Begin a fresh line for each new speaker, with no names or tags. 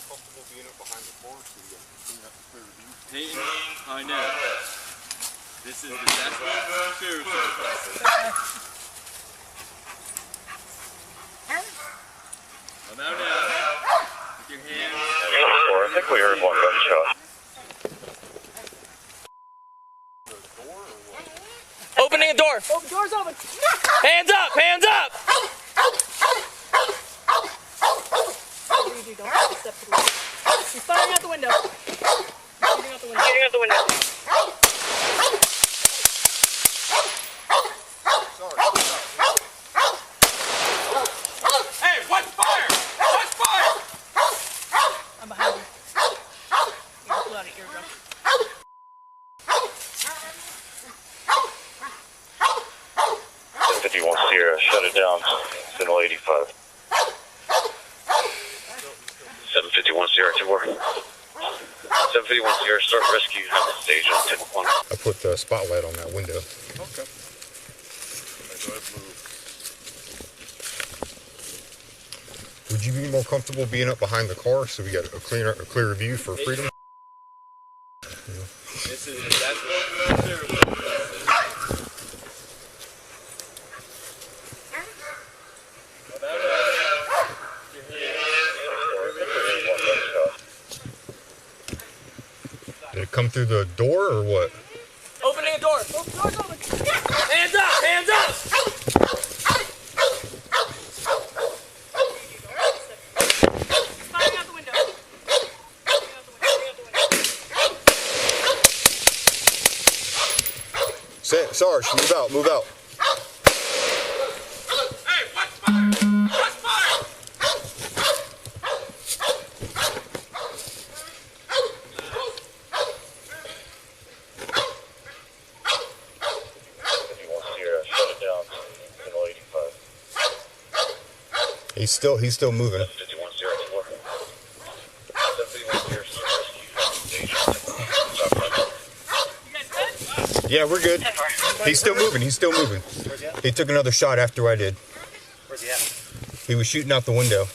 comfortable being up behind the car so you got clean up the clear view?
Peyton, I know. This is the national spiritual process. Come out now. With your hands.
I think we heard one gunshot.
Opening a door.
Oh, the door's open.
Hands up, hands up.
What do you do? Don't step to the window. He's firing out the window. Shooting out the window.
Shooting out the window.
Hey, what's fire? What's fire?
I'm behind you. You just blew out an eardrum.
51 Sierra, shut it down. Signal 85. 751 Sierra, 2-4. 751 Sierra, start rescue. Have the stage on 10-1.
I put the spotlight on that window.
Okay. Go ahead, move.
Would you be more comfortable being up behind the car so we got a clearer view for freedom?
This is the national spiritual process.
Did it come through the door or what?
Opening a door.
Oh, the door's open.
Hands up, hands up.
He's firing out the window.
Sarge, move out, move out.
Hey, what's fire? What's fire?
He's still moving.
51 Sierra, 2-4. 751 Sierra, start rescue.
Yeah, we're good. He's still moving. He's still moving. He took another shot after I did.
Where's he at?
He was shooting out the window.